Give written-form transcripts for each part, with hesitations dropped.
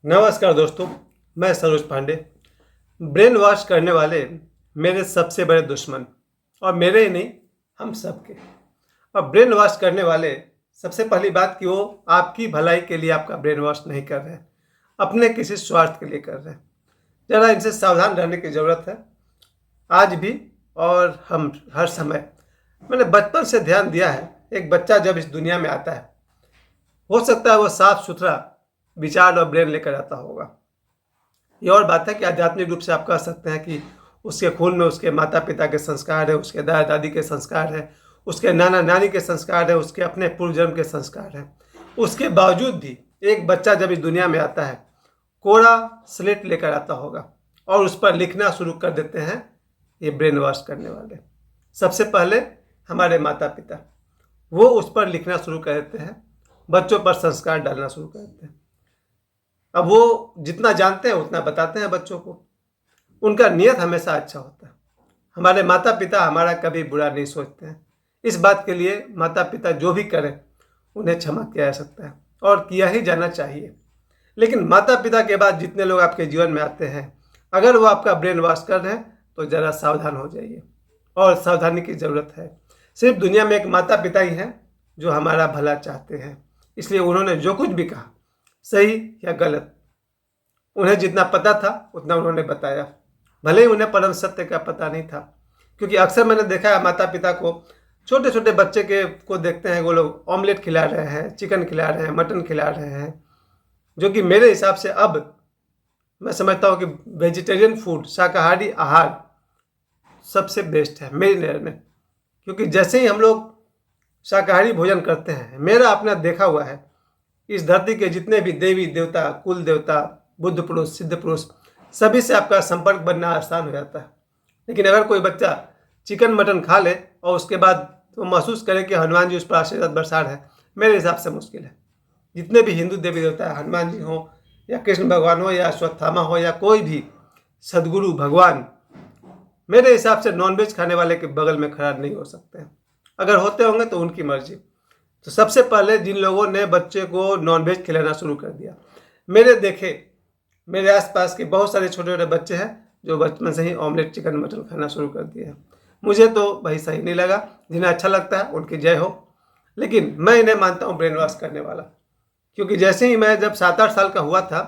नमस्कार दोस्तों, मैं सरोज पांडे। ब्रेन वॉश करने वाले मेरे सबसे बड़े दुश्मन, और मेरे ही नहीं, हम सब के। और ब्रेन वॉश करने वाले, सबसे पहली बात कि वो आपकी भलाई के लिए आपका ब्रेन वॉश नहीं कर रहे हैं, अपने किसी स्वार्थ के लिए कर रहे हैं। ज़रा इनसे सावधान रहने की ज़रूरत है, आज भी और हम हर समय। मैंने बचपन से ध्यान दिया है, एक बच्चा जब इस दुनिया में आता है, हो सकता है वो साफ सुथरा विचार और ब्रेन लेकर आता होगा। ये और बात है कि आध्यात्मिक रूप से आप कह सकते हैं कि उसके खून में उसके माता पिता के संस्कार है, उसके दादा दादी के संस्कार है, उसके नाना नानी के संस्कार है, उसके अपने पूर्व जन्म के संस्कार है। उसके बावजूद भी एक बच्चा जब इस दुनिया में आता है, कोरा स्लेट लेकर आता होगा और उस पर लिखना शुरू कर देते हैं ये ब्रेन वॉश करने वाले। सबसे पहले हमारे माता पिता, वो उस पर लिखना शुरू कर देते हैं, बच्चों पर संस्कार डालना शुरू कर देते हैं। अब वो जितना जानते हैं उतना बताते हैं बच्चों को। उनका नियत हमेशा अच्छा होता है। हमारे माता पिता हमारा कभी बुरा नहीं सोचते हैं। इस बात के लिए माता पिता जो भी करें उन्हें क्षमा किया जा सकता है और किया ही जाना चाहिए। लेकिन माता पिता के बाद जितने लोग आपके जीवन में आते हैं, अगर वो आपका ब्रेन वॉश कर रहे हैं तो ज़रा सावधान हो जाइए, और सावधानी की ज़रूरत है। सिर्फ दुनिया में एक माता पिता ही हैं जो हमारा भला चाहते हैं, इसलिए उन्होंने जो कुछ भी कहा, सही या गलत, उन्हें जितना पता था उतना उन्होंने बताया। भले ही उन्हें परम सत्य का पता नहीं था, क्योंकि अक्सर मैंने देखा है माता पिता को, छोटे छोटे बच्चे के को देखते हैं, वो लोग ऑमलेट खिला रहे हैं, चिकन खिला रहे हैं, मटन खिला रहे हैं, जो कि मेरे हिसाब से अब मैं समझता हूँ कि वेजिटेरियन फूड, शाकाहारी आहार सबसे बेस्ट है मेरी नज़र में। क्योंकि जैसे ही हम लोग शाकाहारी भोजन करते हैं, मेरा अपना देखा हुआ है, इस धरती के जितने भी देवी देवता, कुल देवता, बुद्ध पुरुष, सिद्ध पुरुष, सभी से आपका संपर्क बनना आसान हो जाता है। लेकिन अगर कोई बच्चा चिकन मटन खा ले और उसके बाद तो महसूस करे कि हनुमान जी उस पर आशीर्वाद बरसा रहे हैं, मेरे हिसाब से मुश्किल है। जितने भी हिंदू देवी देवता है, हनुमान जी हो या कृष्ण भगवान हो या अश्वत्थामा हो या कोई भी सदगुरु भगवान, मेरे हिसाब से नॉनवेज खाने वाले के बगल में खड़ा नहीं हो सकते हैं। अगर होते होंगे तो उनकी मर्जी। तो सबसे पहले जिन लोगों ने बच्चे को नॉनवेज खिलाना शुरू कर दिया, मेरे आसपास के बहुत सारे छोटे छोटे बच्चे हैं जो बचपन से ही ऑमलेट चिकन मटन खाना शुरू कर दिए हैं। मुझे तो भाई सही नहीं लगा। जिन्हें अच्छा लगता है उनकी जय हो, लेकिन मैं इन्हें मानता हूँ ब्रेन वॉश करने वाला। क्योंकि जैसे ही मैं जब 7-8 साल का हुआ था,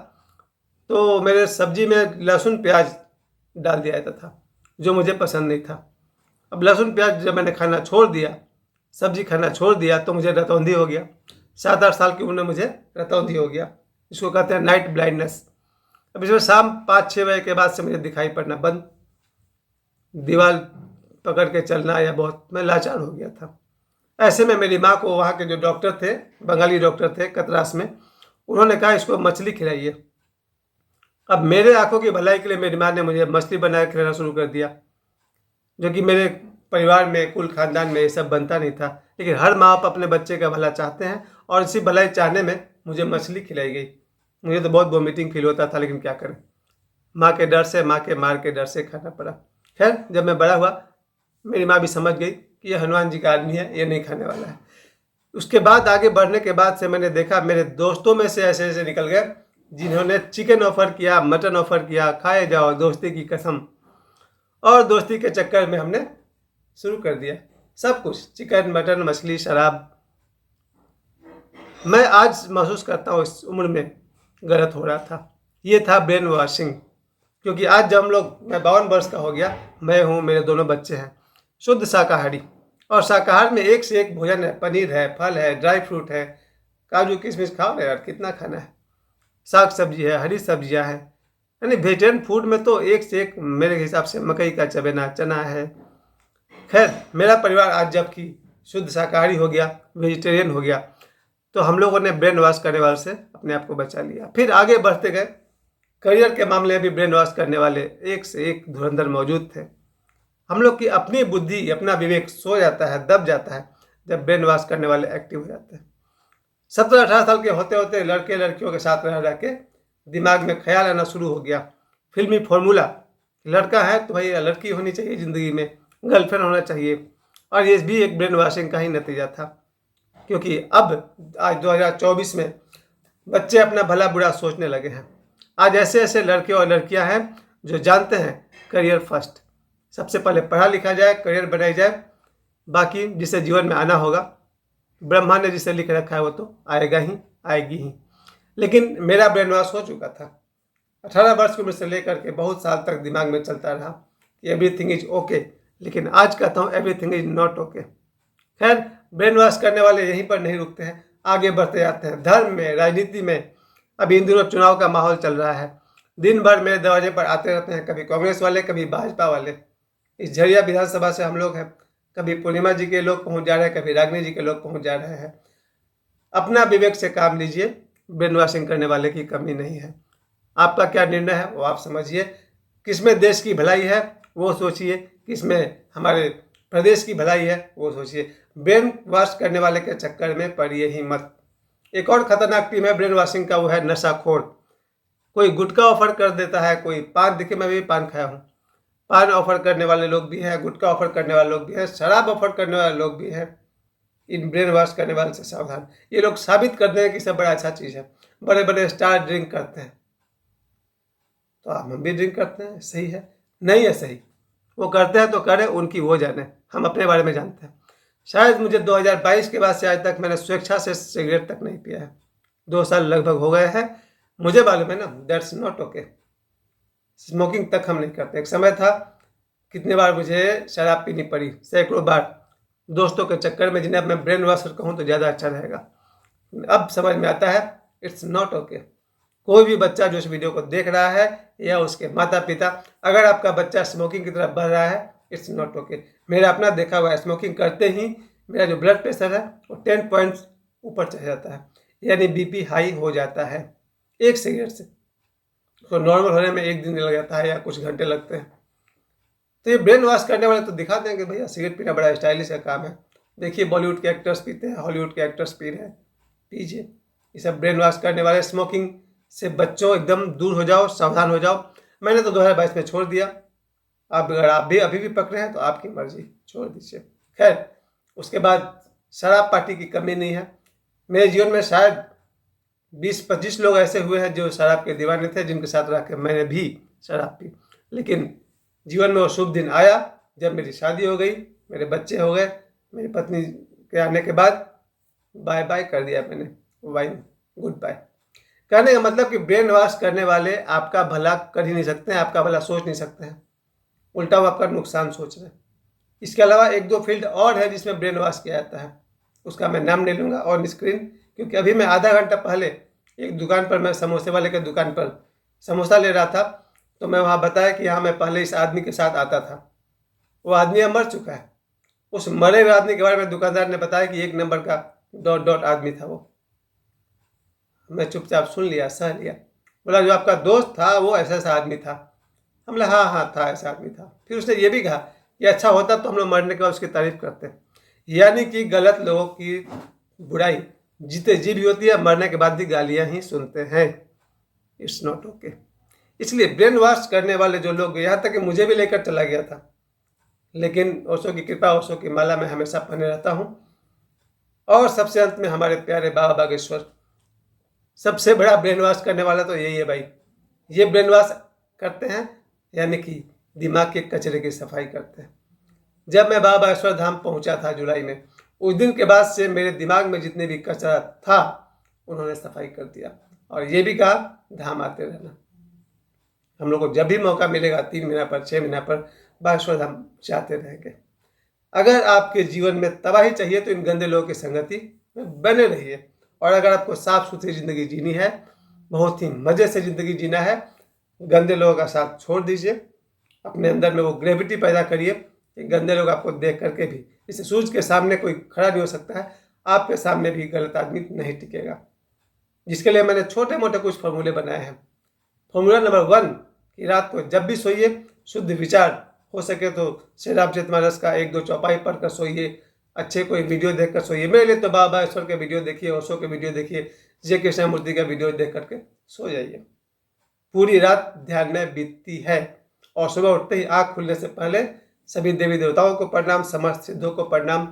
तो मेरे सब्जी में लहसुन प्याज डाल दिया जाता था, जो मुझे पसंद नहीं था। अब लहसुन प्याज जब मैंने खाना छोड़ दिया, सब्जी खाना छोड़ दिया, तो मुझे रतौंधी हो गया। 7-8 साल की उम्र में मुझे रतौंधी हो गया। इसको कहते हैं नाइट ब्लाइंडनेस। अब इसमें शाम 5-6 बजे के बाद से मुझे दिखाई पड़ना बंद, दीवार पकड़ के चलना, या बहुत मैं लाचार हो गया था। ऐसे में मेरी माँ को वहाँ के जो डॉक्टर थे, बंगाली डॉक्टर थे कतरास में, उन्होंने कहा इसको मछली खिलाइए। अब मेरे आंखों की भलाई के लिए मेरी माँ ने मुझे मछली बना के खिलाना शुरू कर दिया, जो कि मेरे परिवार में, कुल खानदान में ये सब बनता नहीं था। लेकिन हर माँ बाप अपने बच्चे का भला चाहते हैं, और इसी भलाई चाहने में मुझे मछली खिलाई गई। मुझे तो बहुत वॉमिटिंग फील होता था, लेकिन क्या करें, माँ के डर से, माँ के मार के डर से खाना पड़ा। खैर, जब मैं बड़ा हुआ, मेरी माँ भी समझ गई कि ये हनुमान जी का आदमी है, ये नहीं खाने वाला है। उसके बाद आगे बढ़ने के बाद से मैंने देखा मेरे दोस्तों में से ऐसे ऐसे निकल गए जिन्होंने चिकन ऑफर किया, मटन ऑफर किया, खाए जाओ दोस्ती की कसम। और दोस्ती के चक्कर में हमने शुरू कर दिया सब कुछ, चिकन मटन मछली शराब। मैं आज महसूस करता हूँ इस उम्र में गलत हो रहा था। ये था ब्रेन वॉशिंग। क्योंकि आज जब हम लोग, मैं 52 वर्ष का हो गया, मैं हूँ, मेरे दोनों बच्चे हैं शुद्ध शाकाहारी। और शाकाहार में एक से एक भोजन है, पनीर है, फल है, ड्राई फ्रूट है, काजू किशमिश खाओ ना यार, कितना खाना है, साग सब्जी है, हरी सब्जियां हैं। यानी वेजिटेरियन फूड में तो एक से एक मेरे हिसाब से मकई का चबेना, चना है। खैर, मेरा परिवार आज जबकि शुद्ध शाकाहारी हो गया, वेजिटेरियन हो गया, तो हम लोगों ने ब्रेन वॉश करने वाले से अपने आप को बचा लिया। फिर आगे बढ़ते गए, करियर के मामले में भी ब्रेन वॉश करने वाले एक से एक धुरंधर मौजूद थे। हम लोग की अपनी बुद्धि, अपना विवेक सो जाता है, दब जाता है जब ब्रेन वॉश करने वाले एक्टिव हो जाते हैं। 17-18 साल के होते होते लड़के लड़कियों के साथ रह रह के दिमाग में ख्याल आना शुरू हो गया, फिल्मी फॉर्मूला, लड़का है तो भाई लड़की होनी चाहिए, ज़िंदगी में गर्लफ्रेंड होना चाहिए। और ये भी एक ब्रेन वॉशिंग का ही नतीजा था। क्योंकि अब आज 2024 में बच्चे अपना भला बुरा सोचने लगे हैं। आज ऐसे ऐसे लड़के और लड़कियां हैं जो जानते हैं करियर फर्स्ट, सबसे पहले पढ़ा लिखा जाए, करियर बनाई जाए, बाकी जिसे जीवन में आना होगा, ब्रह्मा ने जिसे लिख रखा है वो तो आएगा ही, आएगी ही। लेकिन मेरा ब्रेन वॉश हो चुका था। 18 वर्ष की उम्र से लेकर के बहुत साल तक दिमाग में चलता रहा कि एवरीथिंग इज ओके, लेकिन आज कहता हूँ एवरीथिंग इज नॉट ओके। खैर, ब्रेन वॉश करने वाले यहीं पर नहीं रुकते हैं, आगे बढ़ते जाते हैं। धर्म में, राजनीति में, अभी इन दिनों चुनाव का माहौल चल रहा है। दिन भर मेरे दरवाजे पर आते रहते हैं, कभी कांग्रेस वाले, कभी भाजपा वाले। इस झरिया विधानसभा से हम लोग हैं, कभी पूर्णिमा जी के लोग पहुंच जा रहे हैं, कभी रागिनी जी के लोग पहुंच जा रहे हैं। अपना विवेक से काम लीजिए, ब्रेन वॉशिंग करने वाले की कमी नहीं है। आपका क्या निर्णय है वो आप समझिए, किसमें देश की भलाई है वो सोचिए, किसमें हमारे प्रदेश की भलाई है वो सोचिए। ब्रेन वॉश करने वाले के चक्कर में पड़िए ही मत। एक और खतरनाक टीम है ब्रेन वॉशिंग का, वो है नशाखोर। कोई गुटखा ऑफर कर देता है, कोई पान, देखिए मैं भी पान खाया हूँ, पान ऑफर करने वाले लोग भी हैं, गुटखा ऑफर करने वाले लोग भी हैं, शराब ऑफर करने वाले लोग भी हैं। इन ब्रेन वॉश करने वाले से सावधान। ये लोग साबित करते हैं कि सब बड़ा अच्छा चीज़ है। बड़े बड़े स्टार ड्रिंक करते हैं, तो हम भी ड्रिंक करते हैं, सही है? नहीं है सही, वो करते हैं तो करें, उनकी वो जाने, हम अपने बारे में जानते हैं। शायद मुझे 2022 के बाद से आज तक मैंने स्वेच्छा से सिगरेट तक नहीं पिया है। 2 साल लगभग हो गए हैं। मुझे मालूम है ना, दैट्स नॉट ओके। स्मोकिंग तक हम नहीं करते। एक समय था, कितनी बार मुझे शराब पीनी पड़ी, सैकड़ों बार, दोस्तों के चक्कर में, जिन्हें अब मैं ब्रेन वॉशर कहूँ तो ज़्यादा अच्छा रहेगा। अब समझ में आता है इट्स नॉट ओके। कोई भी बच्चा जो इस वीडियो को देख रहा है या उसके माता पिता, अगर आपका बच्चा स्मोकिंग की तरफ बढ़ रहा है, इट्स नॉट ओके। मेरा अपना देखा हुआ है, स्मोकिंग करते ही मेरा जो ब्लड प्रेशर है वो 10 पॉइंट्स ऊपर चढ़ जाता है, यानी बीपी हाई हो जाता है एक सिगरेट से। तो नॉर्मल होने में 1 दिन लग जाता है या कुछ घंटे लगते हैं। तो ये ब्रेन वॉश करने वाले तो दिखाते हैं कि भैया सिगरेट पीना बड़ा स्टाइलिश का काम है। देखिए बॉलीवुड के एक्टर्स पीते हैं, हॉलीवुड के एक्टर्स पी रहे हैं, पीजिए। ये सब ब्रेन वॉश करने वाले। स्मोकिंग से बच्चों एकदम दूर हो जाओ, सावधान हो जाओ। मैंने तो 2022 में छोड़ दिया। अब अगर आप भी अभी भी पकड़े हैं तो आपकी मर्जी, छोड़ दीजिए। खैर, उसके बाद शराब पार्टी की कमी नहीं है। मेरे जीवन में शायद 20-25 लोग ऐसे हुए हैं जो शराब के दीवाने थे, जिनके साथ रह के मैंने भी शराब पी। लेकिन जीवन में वो शुभ दिन आया जब मेरी शादी हो गई, मेरे बच्चे हो गए। मेरी पत्नी के आने के बाद बाय बाय कर दिया मैंने, वाइन, गुड बाय। कहने का मतलब कि ब्रेन वॉश करने वाले आपका भला कर ही नहीं सकते हैं, आपका भला सोच नहीं सकते हैं, उल्टा वो आपका नुकसान सोच रहे हैं। इसके अलावा 1-2 फील्ड और है जिसमें ब्रेन वॉश किया जाता है, उसका मैं नाम नहीं लूँगा ऑन स्क्रीन, क्योंकि अभी मैं आधा घंटा पहले एक दुकान पर, मैं समोसे वाले के दुकान पर समोसा ले रहा था, तो मैं वहाँ बताया कि हाँ मैं पहले इस आदमी के साथ आता था। वो आदमी अब मर चुका है। उस मरे हुए आदमी के बारे में दुकानदार ने बताया कि 1 नंबर का ... आदमी था वो। मैं चुपचाप सुन लिया, सह लिया। बोला जो आपका दोस्त था वो ऐसा ऐसा आदमी था। हम बोला हाँ हाँ था, ऐसा आदमी था। फिर उसने ये भी कहा कि अच्छा होता तो हम लोग मरने के बाद उसकी तारीफ करते हैं। यानी कि गलत लोगों की बुराई जीते जी भी होती है, मरने के बाद भी गालियाँ ही सुनते हैं। It's not okay. इसलिए ब्रेन वॉश करने वाले जो लोग, यहाँ तक कि मुझे भी लेकर चला गया था, लेकिन ओशो की कृपा, ओशो की माला में हमेशा पहने रहता हूँ। और सबसे अंत में हमारे प्यारे बाबा बागेश्वर, सबसे बड़ा ब्रेन वॉश करने वाला तो यही है भाई। ये ब्रेन वॉश करते हैं, यानी कि दिमाग के कचरे की सफाई करते हैं। जब मैं बाबा बागेश्वर धाम पहुंचा था जुलाई में, उस दिन के बाद से मेरे दिमाग में जितने भी कचरा था उन्होंने सफाई कर दिया, और ये भी कहा धाम आते रहना। हम लोग को जब भी मौका मिलेगा 3 महीना पर, 6 महीना पर बागेश्वर धाम जाते रहेंगे। अगर आपके जीवन में तबाही चाहिए तो इन गंदे लोगों की संगति में बने रहिए, और अगर आपको साफ सुथरी ज़िंदगी जीनी है, बहुत ही मज़े से ज़िंदगी जीना है, गंदे लोगों का साथ छोड़ दीजिए। अपने अंदर में वो ग्रेविटी पैदा करिए कि गंदे लोग आपको देख करके भी, जैसे सूरज के सामने कोई खड़ा नहीं हो सकता है, आपके सामने भी गलत आदमी नहीं टिकेगा। जिसके लिए मैंने छोटे मोटे कुछ फॉर्मूले बनाए हैं। फॉर्मूला नंबर 1 कि रात को जब भी सोइए, शुद्ध विचार, हो सके तो श्री रामचरितमानस का 1-2 चौपाई पढ़कर सोइए, अच्छे कोई वीडियो देखकर सोइए। मेरे लिए तो बाबा बागेश्वर के वीडियो देखिए, ओशो के वीडियो देखिए, जे कृष्णमूर्ति का वीडियो देख करके सो जाइए। पूरी रात ध्यान में बीतती है, और सुबह उठते ही आँख खुलने से पहले सभी देवी देवताओं को प्रणाम, समस्त सिद्धों को प्रणाम,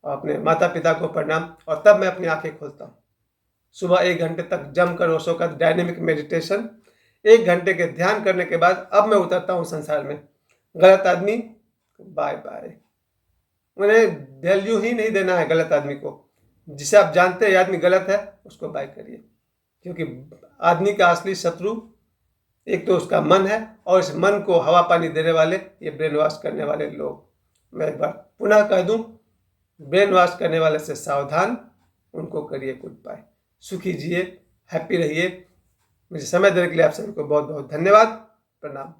अपने माता पिता को प्रणाम, और तब मैं अपनी आँखें खोलता हूँ। सुबह 1 घंटे तक जमकर ओशो का डायनेमिक मेडिटेशन, 1 घंटे के ध्यान करने के बाद अब मैं उतरता हूँ संसार में। गलत आदमी बाय बाय। उन्हें वैल्यू ही नहीं देना है गलत आदमी को। जिसे आप जानते हैं ये आदमी गलत है, उसको बाय करिए, क्योंकि आदमी का असली शत्रु एक तो उसका मन है, और इस मन को हवा पानी देने वाले ये ब्रेन वॉश करने वाले लोग। मैं एक बार पुनः कह दूं, ब्रेन वॉश करने वाले से सावधान, उनको करिए गुड बाय। सुखी जिए, हैप्पी रहिए। मुझे समय देने के लिए आप सभी को बहुत बहुत धन्यवाद। प्रणाम।